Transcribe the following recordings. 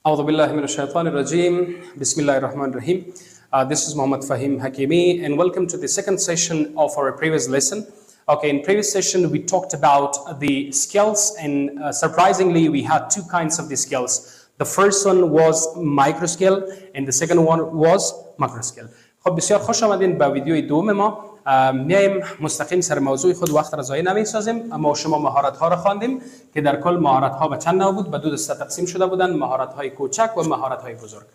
أعوذ بالله من الشيطان الرجيم. بسم الله الرحمن الرحيم. This is Muhammad Fahim Hakimi, and welcome to the second session of our previous lesson. Okay, in previous session we talked about the skills, and surprisingly we had two kinds of the skills. The first one was micro skill and the second one was macro skill. خب بسیار خوش آمدین به ویدیوی دوم ما. میایم مستقیم سر موضوع خود، وقت را ضایع نمی‌سازیم. اما شما مهارت ها را خواندیم که در کل مهارت ها به چند نوع بود؟ به دو دسته تقسیم شده بودند: مهارت های کوچک و مهارت های بزرگ.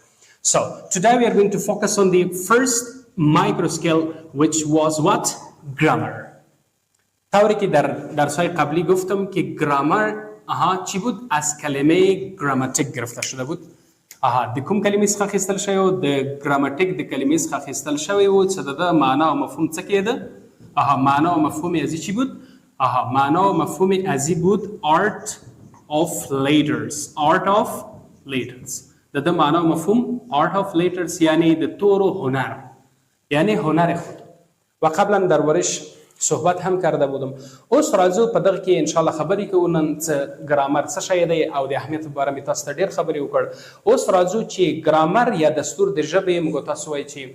So today we are going to focus on the first micro skill, which was what? Grammar. طوری که در درس‌های قبلی گفتم که گرامر چی بود؟ از کلمه گراماتیک گرفته شده بود. د کوم کلمې څخه اخیستل شوی و؟ د ګراماتیک د کلمې څخه اخیستل شوی و چې د معنا او مفهوم څه کېده؟ معنا او مفهوم ازی چی بود؟ معنا او مفهوم ازی بود art of letters. art of letters. د معنا او مفهوم art of letters یعنی د تورو هنر، یعنی هنر خود. و قبلا دربارش صحبت هم کرده بودم. اوس راځو په دغه کې ان شاء الله خبرې کوو نن ګرامر څه شی دی او د اهمیت په اړه مې تاسو ته ډېر خبرې وکړ. اوس راځو چې ګرامر یا دستور د ژبې موږ تاسو وایي چې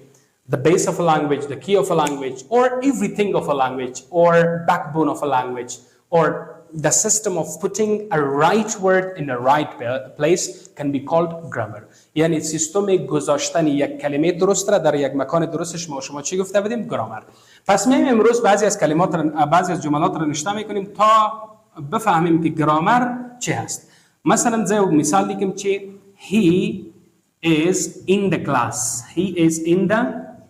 the base of a language, the key of a language, or everything of a language, or backbone of a language, or the system of putting a right word in a right place can be called grammar. یعنی سیستم گذاشتن یک کلمه درست را در یک مکان درستش ما شما چی گفته بودیم؟ گرامر. پس میایم امروز بعضی از کلمات را، بعضی از جملات را نشته میکنیم تا بفهمیم که گرامر چی هست. مثلا زه مثال دیگم که he is in the class. he is in the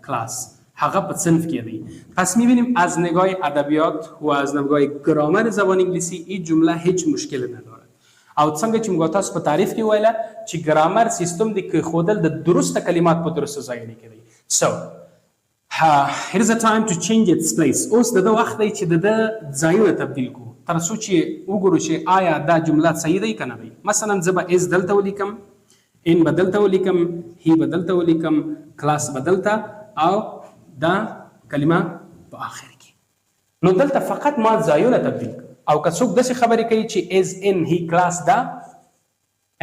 class. هغه په صنف کې دی. پس میبینیم از نگاه ادبیات و از نگاه گرامر زبان انگلیسی این جمله هیچ مشکلی نداره. او څنګه چې موږ تاسو په تعریف کې ویله چې ګرامر سیستم دی کې خودل د درست کلمات په درست ځای کې دی. So here is a time to change its place. اوس د وخت دی چې د ځایونه تبدیل کو تر څو چې وګورو چې آیا دا جمله صحیح دی کنه دی. مثلا زه به از دلته ولیکم، ان بدلته ولیکم، هی بدلته ولیکم، کلاس بدلته، او دا کلمه په آخر کې. نو دلته فقط ما ځایونه تبدیل کړ. او که څوک داسې خبرې کوي چې is in he class دا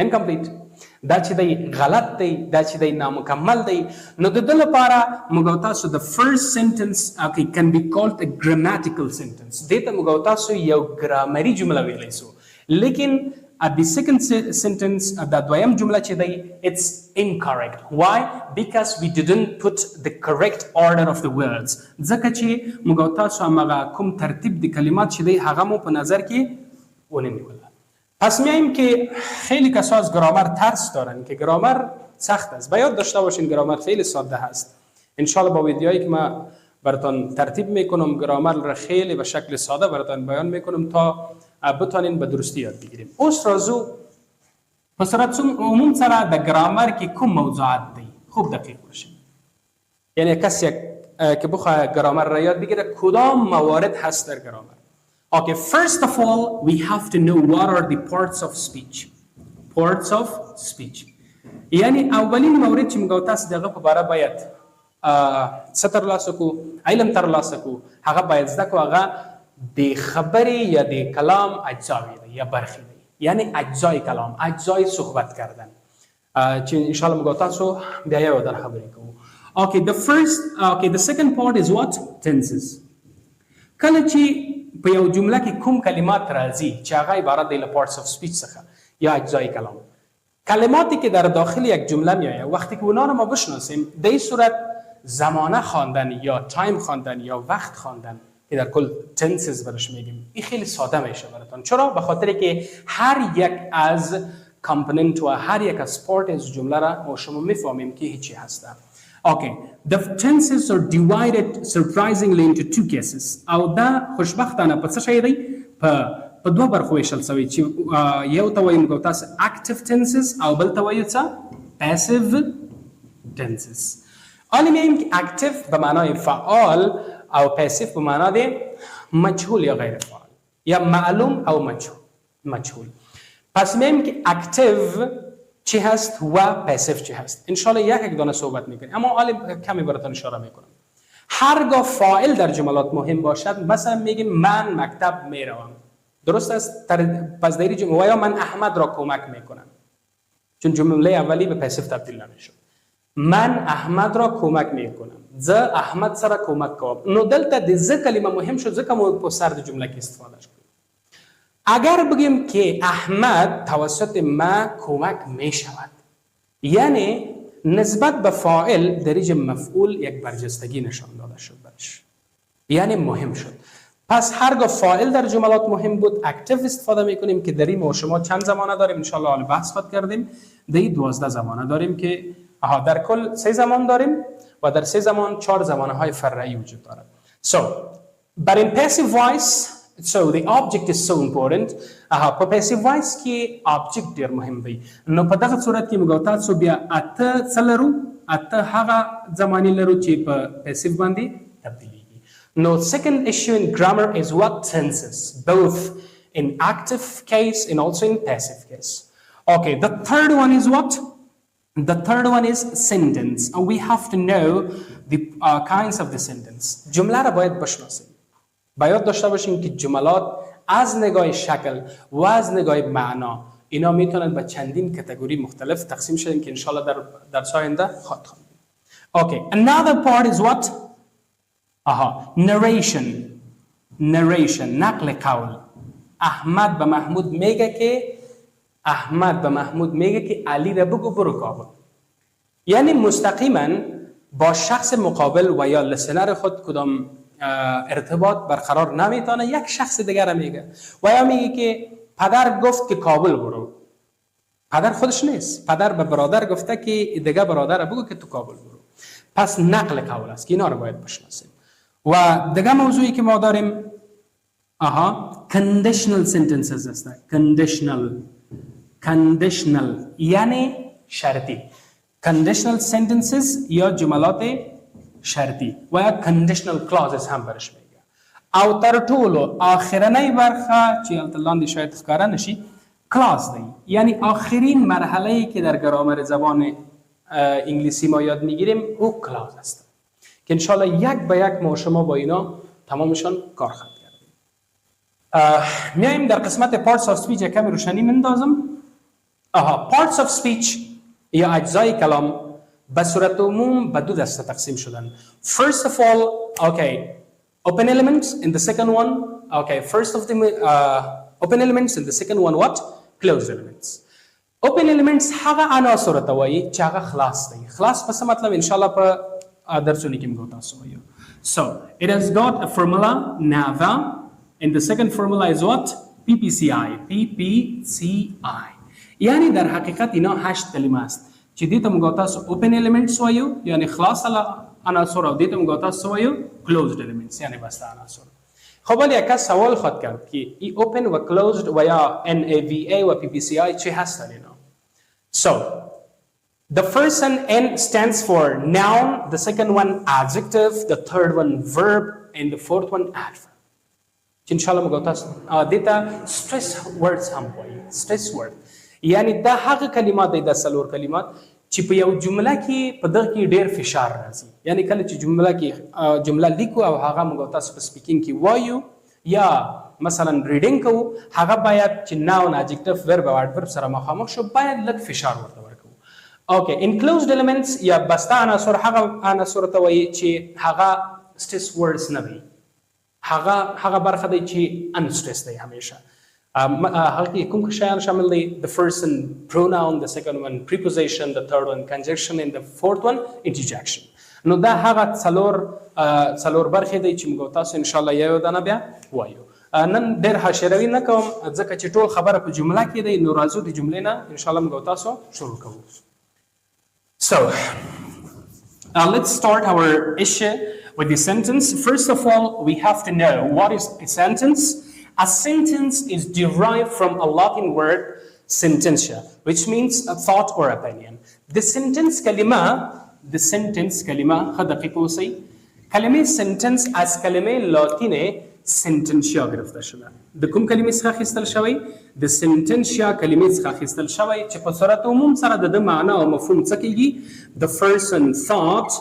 incomplete، دا چې دی غلط دی، دا چې دی نامکمل دی، نو د دې لپاره موږ تاسو د first sentence can be called a grammatical sentence. دې ته موږ تاسو یو ګرامري جمله ویلی سو. لیکن at the second sentence دا دویم جمله چې دی it's incorrect. Why? Because we didn't put the correct order of the words. ځکه چې موږ تاسو هغه کوم ترتیب د کلمات چې دی هغه مو په نظر کې ونه نیوله. پس میایم که خیلی کسا از گرامر ترس دارن که گرامر سخت است. باید داشته باشین گرامر خیلی ساده هست. انشالله با ویدیوهایی که ما براتون ترتیب میکنم گرامر را خیلی به شکل ساده براتون بیان میکنم تا بتانین به درستی یاد بگیریم. اوس راځو په صورت عموم سره د گرامر کې کوم موضوعات دي خوب دقیق باشین. یعنی کسی که بخواه گرامر را یاد بگیره کدام موارد هست در گرامر؟ Okay, first of all, we have to know what are the parts of speech. Parts of speech. یعنی اولین مورد چې موږ تاسو دغه په اړه باید ستر لاسکو علم تر لاسکو هغه باید زده کو هغه د خبرې یا د کلام اجزاوی یا برخې دی. یعنی اجزای کلام، اجزای صحبت کردن چې ان شاء الله موږ تاسو بیا یو در خبرې کوو. Okay, the second part is what? Tenses. کله چې په یو جمله کې کوم کلمات راځي چې هغه عبارت دی له parts of speech څخه یا اجزای کلام، کلماتی که در داخل یک جمله میآید وقتی که اونا رو ما بشناسیم در این صورت زمانه خواندن یا تایم خواندن یا وقت خواندن که در کل tenses برش میگیم این خیلی ساده میشه براتون. چرا؟ به خاطر که هر یک از کامپوننت و هر یک از پارت از جمله را ما شما میفهمیم که هیچی هسته. Okay, the tenses are divided surprisingly into two cases. او دا خوشبختانه په څه شی دی؟ په دوه برخو ویشل شوی چې یو ته وایي موږ تاسو active tenses او بل ته وایي څه passive tenses. حالا میایم که active به معنای فعال او passive به معنای مجهول یا غیر فعال یا معلوم او مجهول. پس میایم که active چی هست و پاسیو چی هست. انشالله یک دانه صحبت میکنیم اما حالا کمی براتون اشاره میکنم. هرگاه فاعل در جملات مهم باشد، مثلا میگیم من مکتب میروم، درست است؟ پس در این جمله یا من احمد را کمک میکنم. چون جمله اولی به پاسیو تبدیل نمیشه. من احمد را کمک میکنم، ز احمد سره کمک کوم. نو دلته د ز کلمه مهم شد ځکه مو په سر د جمله کې استفاده کړو. اگر بگیم که احمد توسط ما کمک می شود، یعنی نسبت به فاعل در اینجا مفعول یک برجستگی نشان داده شد برش، یعنی مهم شد. پس هرگاه فاعل در جملات مهم بود اکتیو استفاده میکنیم که در این ما شما چند زمانه داریم، انشالله حال بحث خود کردیم. در 12 زمانه داریم که در کل 3 زمان داریم و در 3 زمان 4 زمانه های فرعی وجود دارد. So, but in passive voice, so the object is so important. په passive voice کې object ډیر مهم دی. نو په دغه صورت کې موږ تاسو بیا اته څلرو اته هغه زمانی لرو چې په passive باندې تبدیلیږي. No, second issue in grammar is what tenses, both in active case and also in passive case. Okay, the third one is what? The third one is sentence. And we have to know the kinds of the sentence. جمله را باید بشناسیم. باید داشته باشیم که جملات از نگاه شکل و از نگاه معنا اینا میتونن به چندین کاتگوری مختلف تقسیم شدن که انشالله در درس آینده خواهد خوندیم. Okay, another part is what? narration, نقل قول. احمد به محمود میگه که علی را بگو برو کابل. یعنی مستقیما با شخص مقابل و یا لسنر خود کدام ارتباط برقرار نمیتونه، یک شخص دیگر میگه و یا میگه که پدر گفت که کابل برو. پدر خودش نیست، پدر به برادر گفته که دیگه برادر بگو که تو کابل برو. پس نقل قول است که اینا رو باید بشناسیم. و دیگه موضوعی که ما داریم conditional sentences است. conditional یعنی شرطی. conditional sentences یا جملات شرطی و یا conditional clauses هم برش میگه. او تر ټولو آخرنی برخه چې الان شاید ښکاره نشي clause دی، یعنی آخرین مرحله‌ای که در گرامر زبان انگلیسی ما یاد میگیریم او clause است که انشالله یک به یک ما شما با اینا تمامشان کار خواهد کردیم. میایم در قسمت parts of speech کمی روشنی مندازم. parts of speech یا اجزای کلام به صورت عموم به 2 دسته تقسیم شدن. First of all, okay, open elements and the second one, okay, first of the open elements and the second one what? Closed elements. Open elements هغه عناصر ته وایي چې هغه خلاص دي. خلاص پس مطلب انشالله په درسونه کې موږ تاسو وایو. So, it has got a formula NAVA and the second formula is what? PPCI. یعنی در حقیقت اینا 8 کلمه است چې دې ته موږ تاسو open elements وایو یعنی خلاص عناصر او دې ته موږ تاسو وایو closed elements یعنی بسته عناصر. خب ولی یک سوال خود کرد که ای open و closed و یا NAVA و PPCI چه هستن اینا؟ So, the first one N stands for noun, the second one adjective, the third one verb, and the fourth one adverb. انشاءالله موږ تاسو دیتا stress words هم وایي. stress word یعنی دا هغه کلمات دی د څلور کلمات چې په یو جمله کې په دغه کې ډېر فشار راځي. یعنی کله چې جمله لیکو او هغه موږ تاسو په سپیکینګ کې وایو یا مثلا ریډینګ کوو هغه باید چې ناون adjective verb او adverb سره مخامخ شو باید لږ فشار ورته ورکوو. اوکې enclosed elements یا بسته عناصر هغه عناصر ته وایي چې هغه stress words نه وي. هغه برخه دی چې unstressed دی همیشه. هغه کوم شیان شامل دي؟ the first one pronoun, the second one preposition, the third one conjunction and the fourth one interjection. نو دا هغه څلور برخې دي چې موږ تاسو ان شاء الله یو دانه بیا وایو. نن ډېر حاشیروي نه کوم ځکه چې ټول خبره په جمله کې دی. نو راځو د جملې نه ان شاء الله موږ تاسو شروع کوو. So let's start our issue with the sentence. First of all, we have to know what is a sentence. A sentence is derived from a Latin word sententia, which means a thought or opinion. The sentence kalima خدقیق اوسی کلمه sentence از کلمه لاتینه sententia گرفته شده. د کوم کلمې څخه اخیستل شوی؟ د sententia کلمې څخه اخیستل شوی چې په صورت عموم سره د معنا او مفهوم څه کیږي؟ The first one thought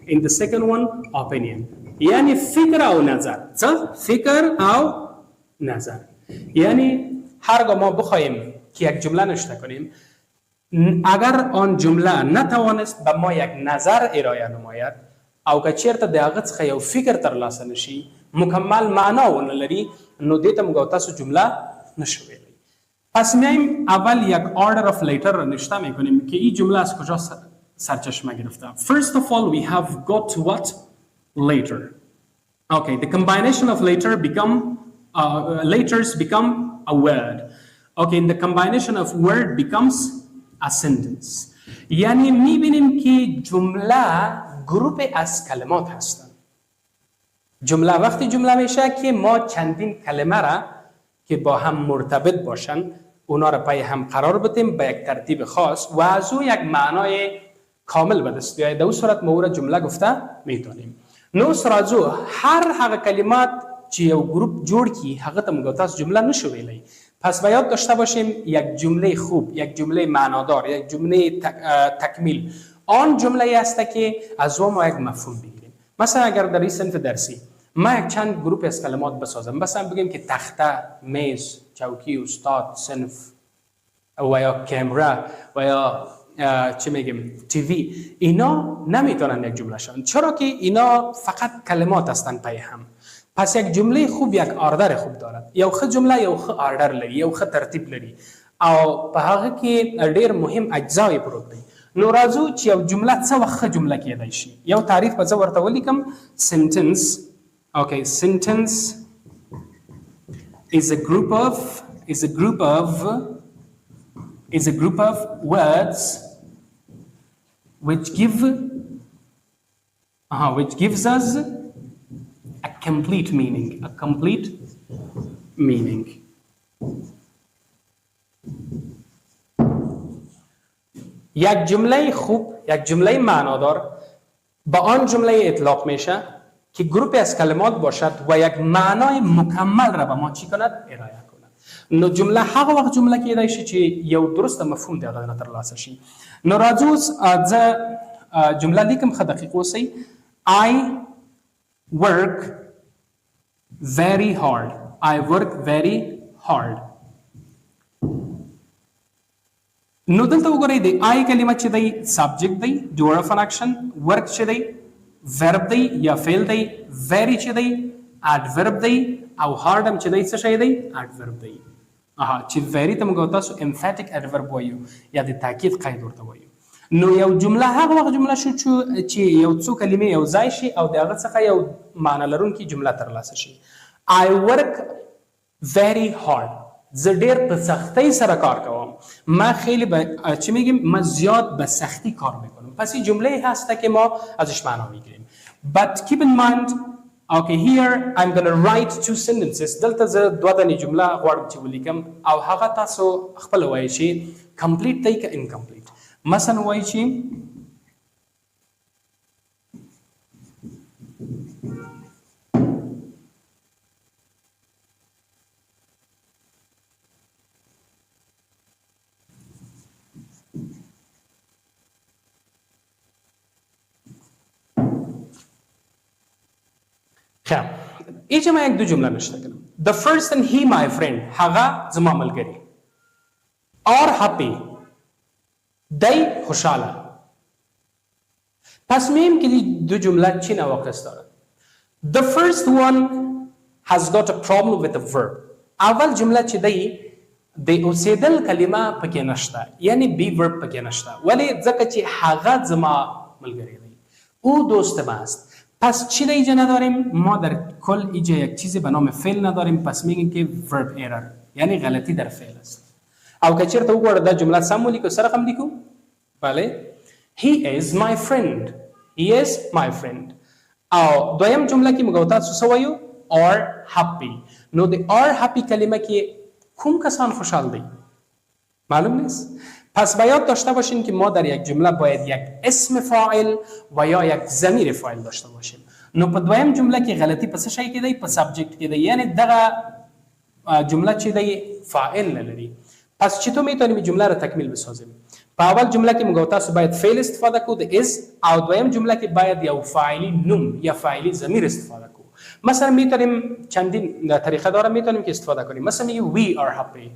and the second one opinion. یعنی فکر او نظر. څه؟ فکر او نظر. یعنی هرگاه ما بخوایم که یک جمله نوشته کنیم اگر آن جمله نتوانست به ما یک نظر ارائه نماید او که چیرته د هغه څخه یو فکر ترلاسه نشي مکمل معنا ونه لري نو دې ته موږ تاسو جمله نشو ویلی. پس میایم اول یک order of later را نشته میکنیم که این جمله از کجا سرچشمه گرفته. First of all we have got what? Later. Okay, the combination of laters become a word. Okay, and the combination of word becomes a sentence. یعنی میبینیم که جمله گروپ از کلمات هستند. جمله وقتی جمله میشه که ما چندین کلمه را که با هم مرتبط باشن اونا را پای هم قرار بدیم به یک ترتیب خاص و از او یک معنای کامل به دست بیاید. در اون صورت ما او را جمله گفته میتونیم. نو سرازو هر هغه کلمات چې یو گروپ جوړ کی هغه ته موږ تاسو جمله نشو ویلی. پس باید داشته باشیم یک جمله خوب، یک جمله معنادار، یک جمله تکمیل. آن جمله است که از ما یک مفهوم بگیریم. مثلا اگر در این صنف درسی ما یک چند گروپ از کلمات بسازم، مثلا بگیم که تخته، میز، چوکی، استاد، صنف و یا کامرا و یا چی میگیم تیوی، اینا نمیتونن یک جمله شون، چرا که اینا فقط کلمات هستند پای هم. پس یک جمله خوب یک آردر خوب دارد، یو ښه جمله یو ښه آردر لري، یو ښه ترتیب لري او په هغه کې ډېر مهم اجزا پروت دي. نو راځو چې یو جمله څه وخت ښه جمله کېدای شي. یو تعریف به زه ورته ولیکم. sentence. Okay, sentence is a group of words which gives us a complete meaning. یک جمله خوب، یک جمله معنادار به آن جمله اطلاق میشه که گروپ از کلمات باشد و یک معنای مکمل را به ما چی کند؟ ارائه کند. نو جمله هغه وخت جمله کېدای شي چې یو درست مفهوم د هغه نه ترلاسه شي. نو راځو زه جمله لیکم، ښه دقیق اوسئ. I work very hard. نو دلته وګورئ د I کلمه چې دی سبجیکټ دی، doer of an action، work چې دی verb دی یا فعل دی، very چې دی adverb دی او hard هم چې دی څه شی دی؟ adverb دی. چې very ته موږ تاسو emphatic adverb وایو یا د تاکید قید ورته وایو. نو یو جمله هغه وخت جمله شو چې یو څو کلمې یو ځای شي او د هغه څخه یو معنی لرونکې جمله ترلاسه شي. I work very hard. زه ډېر په سختۍ سره کار کوم. ما خیلی چی میگیم؟ ما زیاد به سختی کار میکنم. پس این جمله هست که ما ازش معنا میگیریم. But keep in mind, okay, here I'm going to write two sentences. دلته زه دوه دانې جمله غواړم چې ولیکم او هغه تاسو خپل وایئ چې complete دی که incomplete. مثلا وایئ چې خیر ایچه ما یک دو جمله نشته کنم. The first and he my friend، هغه زما ملګری. Are happy، دی خوشحاله. پس میم که دو جمله چی نواقص دارد؟ The first one has got a problem with the verb. اول جمله چی دی د اوسیدل کلمه پکې نشته، یعنی بی verb پکې نشته، ولی ځکه چې هغه زما ملګری دی، او دوست ما است. پس چی در اینجا نداریم؟ ما در کل اینجا یک چیزی به نام فعل نداریم. پس میگیم که verb error، یعنی غلطی در فعل است. او که چرته وګوره دا جمله سم ولیکو، سره هم لیکو. بله، he is my friend. او دویم جمله کې موږ تاسو څه وایو؟ are happy. نو د are happy کلمه کې کوم کسان خوشحال دي؟ معلوم نیست. پس باید داشته باشین که ما در یک جمله باید یک اسم فاعل و یا یک ضمیر فاعل داشته باشیم. نو په دویم جمله کې غلطی پس شي کې دی؟ په سبجیکټ کې دی، یعنی دغه جمله چې دی فاعل نه لري. پس چطور میتونیم جمله را تکمیل بسازیم؟ په اول جمله کې موږ تاسو باید فعل استفاده کو د is، او دویم جمله کې باید یو فاعلی نوم یا فاعلی ضمیر استفاده کو. مثلا میتونیم چندین طریقه داره میتونیم که استفاده کنیم. مثلا میگیم we are happy،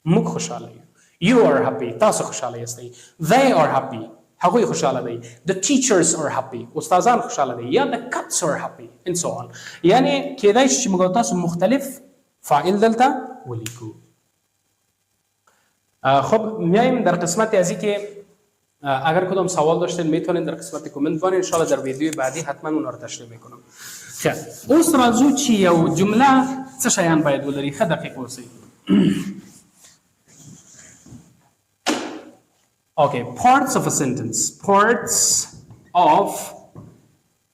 موږ خوشحاله یو، You are happy. تاسو خوشاله یاستئ. They are happy. هغوی خوشاله دي. The teachers are happy. استادان خوشاله دي. یا the cats are happy and so on. یعنی کېدای شي چې موږ تاسو مختلف فاعل دلته ولیکو. خب میایم در قسمت ازی که اگر کدام سوال داشتین میتونین در قسمت کامنت بانین. ان شاء الله در ویدیو بعدی حتما اون رو تشریح میکنم. خیر اوس راځو چې یو جمله څه شیان باید ولري. ښه دقیق اوسئ. Okay, parts of a sentence. Parts of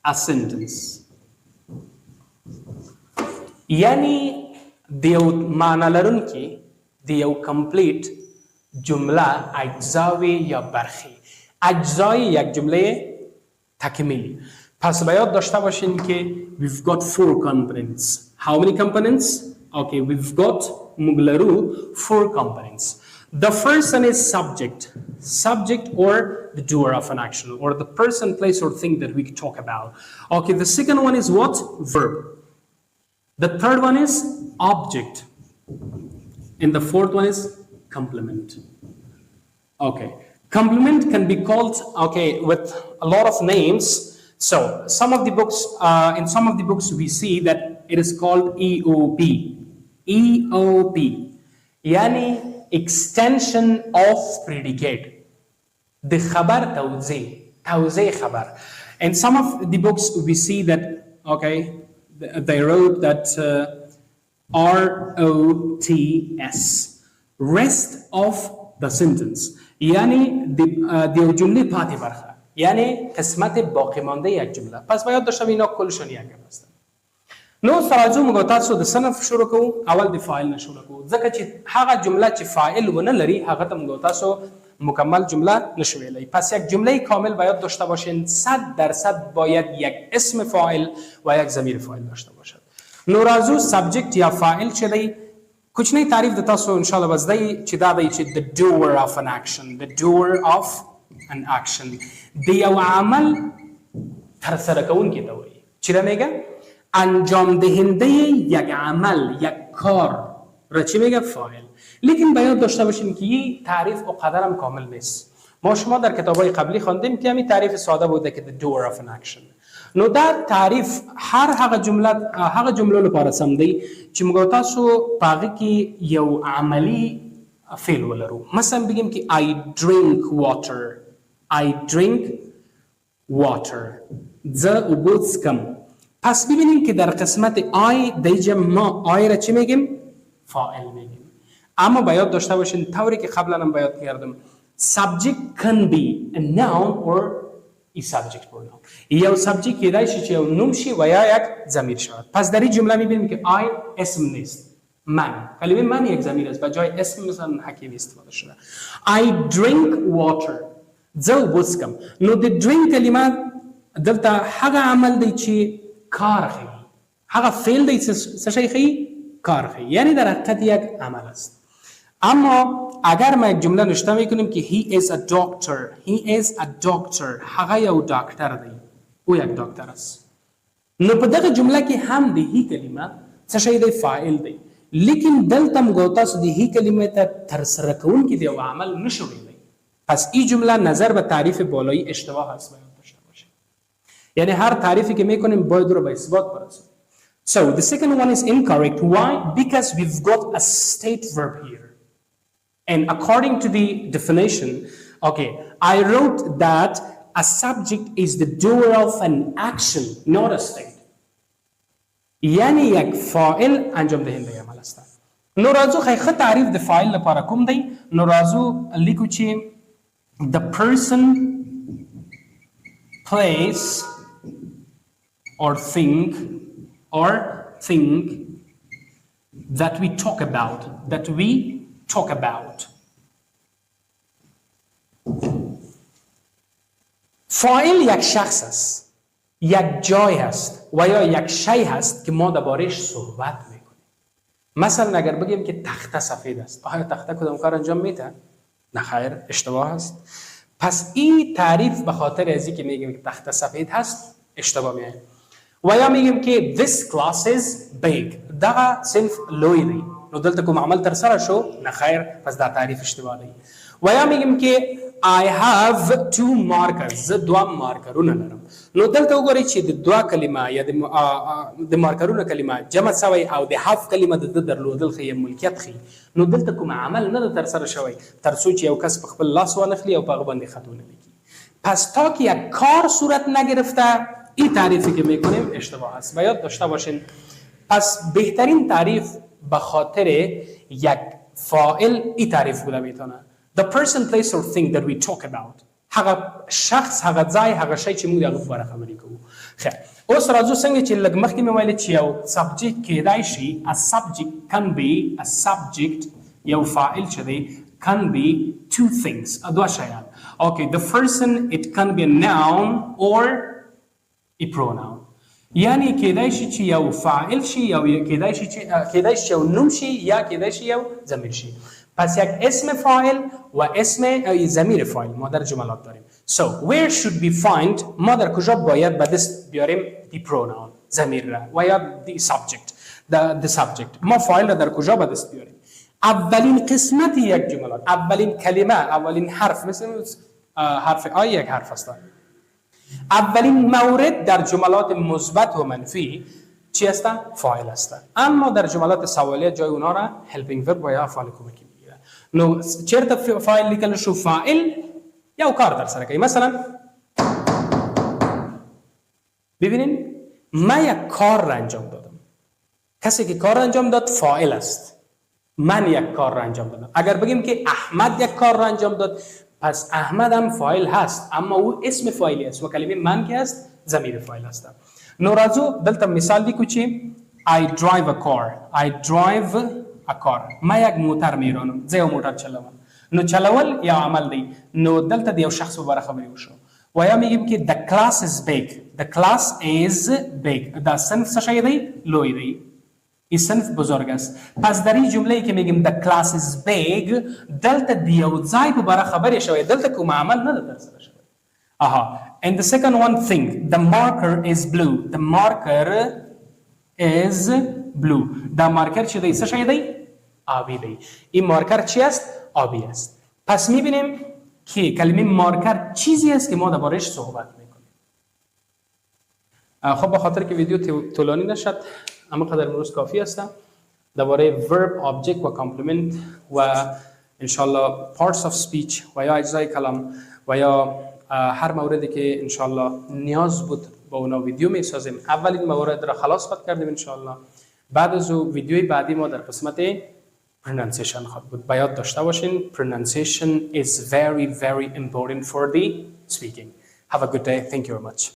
a sentence. یعنی دیو معنی لرونکی دیو کمپلیت جمله اجزاوی یا برخی. اجزای یک جمله تکمیلی. پس باید داشته باشین که we've got 4 components. How many components? Okay, we've got مگلرو 4 components. The first one is subject. Subject or the doer of an action or the person, place or thing that we talk about. Okay, the second one is what? Verb. The third one is object. And the fourth one is complement. Okay, complement can be called, okay, with a lot of names. So some of the books, in some of the books we see that it is called EOP. EOP. Yani extension of predicate. The khabar توضیح khabar. In some of the books we see that, okay, they wrote that ROTS, rest of the sentence. یعنی دیو جمله پاتی برخه. یعنی قسمت باقی مانده یک جمله. پس باید داشتم اینا کلشون یک هستن. نو سراجو موږ تاسو د صنف شروع کوو. اول د فاعل نه شروع کوو ځکه چې هغه جمله چې فاعل ونه لري هغه ته موږ تاسو مکمل جمله نشو ویلی. پس یک جمله کامل باید داشته باشین 100% باید یک اسم فاعل و یک ضمیر فاعل داشته باشد. نو راځو سبجکت یا فاعل چې دی کوچنی تعریف د تاسو ان شاء الله بس دی چې دا دی چې the doer of an action. The doer of an action د یو عمل ترسره کوونکی ته وایي. چې دا میگه انجام دهنده یک عمل یک کار را چی میگه؟ فاعل. لیکن باید داشته باشیم که این تعریف اونقدر هم کامل نیست. ما شما در کتابای قبلی خواندیم که همین تعریف ساده بوده که the doer of an action. نو دا تعریف هر هغه جمله لپاره سم دی چې موږ تاسو پاغه کې یو عملی فعل ولرو. مثلا بگیم که I drink water. I drink water. ز اوبو څکم. پس ببینیم که در قسمت I دیجا ما I را چی میگیم؟ فاعل میگیم. اما باید داشته باشین طوری که قبلا هم باید کردم subject can be a noun or a subject pronoun. یا subject کیدای شي چې یو نوم شي و یا یک ضمیر شود. پس در این جمله میبینیم که I اسم نیست. من. کلمه من یک ضمیر است. بجای اسم مثلا حکیمی استفاده شده. I drink water. زو بوسکم. نو د drink کلمه دلته هغه عمل دی چې کار خیلی. هغه فعل دی څه شی خیلی؟ کار خیلی. یعنی در حقیقت یک عمل است. اما اگر ما یک جمله نشته میکنیم که he is a doctor. He is a doctor. هغه یو دکتر دی. او یک دکتر است. نو په دغه جمله کې هم د هی کلمه څه شی دی؟ فاعل دی. لیکن دلته موږ تاسو د هی کلمه ته ترسره کوونکی دی او عمل نشو ویلی. پس این جمله نظر به تعریف بالایی اشتباه است باید داشته باشه. یعنی هر تعریفی که میکنیم باید رو به اثبات برسونیم. So the second one is incorrect. Why? Because we've got a state verb here. And according to the definition, okay, I wrote that a subject is the doer of an action, not a state. یعنی یک فاعل انجام دهنده عمل است. نو راځو خیخه تعریف د فاعل لپاره کوم دی؟ نو راځو لیکو چې the person, place or thing that we talk about. فاعل یک شخص است، یک جای است و یا یک شی هست که ما درباره‌اش صحبت میکنیم. مثلا اگر بگیم که تخته سفید است، آیا تخته کدام کار انجام میده؟ نه خیر، اشتباه است. پس این تعریف به خاطر ازی که میگیم که تخته سفید هست اشتباه میاد. و یا میگیم که this class is big. دغه صنف لوی دی. نو دلته کوم عمل تر سره شو نه خیر، پس دا تعریف اشتباه دی. و یا میگم که I have two markers، زه دوه مارکرونه لرم. نو دلته وګورئ چې د دوه کلمه یا د مارکرونه کلمه جمع شوی او د have کلمه د درلودل ښیي، ملکیت ښیي. نو دلته کوم عمل نه تر سره شوی تر څو چې یو کس په خپل لاس وانخلي او په هغه باندې خط ونه لیکي. پس تا که یک کار صورت نگرفته این تعریفی که میکنیم اشتباه است و یاد داشته باشین. پس بهترین تعریف به خاطر یک فاعل این تعریف بوده میتونه. The person, place or thing that we talk about. هغه شخص، هغه ځای، هغه شی چې موږ هغه په اړه خبرې کوو. خیر، اوس راځو څنګه چې لږ مخکې مې ویل چې یو سبجیکټ کېدای شي، a subject can be a subject، یو فاعل چې دی can be two things، دوه شیان. Okay, the person it can be a noun or a pronoun. یعنی کېدای شي چې یو فاعل شي یا کېدای شي یو نوم شي یا کېدای شي یو ضمیر شي. پس یک اسم فاعل و اسم ضمیر فاعل ما در جملات داریم. So where should we find، ما در کجا باید به دست بیاریم the pronoun، ضمیر را، و یا the subject، the subject. ما فاعل را در کجا به دست بیاریم؟ اولین قسمت یک جملات، اولین کلمه، اولین حرف، مثل حرف آی یک حرف است. اولین مورد در جملات مثبت و منفی چی است؟ فاعل است. اما در جملات سوالیه جای اونا را helping verb و یا فاعل کمکی میگیره. نو چرته فاعل لیکل شو؟ فاعل یا کار در سر کوي. مثلا ببینین من یک کار را انجام دادم. کسی که کار انجام داد فاعل است. من یک کار را انجام دادم. اگر بگیم که احمد یک کار را انجام داد، پس احمد هم فاعل هست، اما او اسم فاعلی است و کلمه من که است ضمیر فاعل است. نو راځو دلته مثال لیکو چې I drive a car، I drive a car، ما یک موټر میرانم، زه یو موټر چلوم. نو چلول یا عمل دی. نو دلته د یو شخص مباره خبرې وشو و یا میگیم که the class is big، the class is big، دا صنف څه شی دی؟ لوی دی. این صنف بزرگ است. پس در این جمله که میگیم the class is big، دلته د یو ځای په باره خبرې شوی، دلته کوم عمل نه ده ترسره شوی. And the second one thing، the marker is blue، the marker is blue، دا مارکر چی دی؟ څه شی دی؟ آبی دی. این مارکر چی است؟ آبی است. پس میبینیم که کلمه مارکر چیزی است که ما درباره‌اش صحبت میکنیم. خب به خاطر که ویدیو طولانی نشد، اما قدر امروز کافی است. درباره verb، object و complement و انشالله parts of speech و یا اجزای کلام و یا هر موردی که انشالله نیاز بود با اونا ویدیو می سازیم. اولین مورد را خلاص خود کردیم انشالله. بعد از او ویدیوی بعدی ما در قسمت pronunciation خواهد بود. باید داشته باشین pronunciation is very important for the speaking. Have a good day. Thank you very much.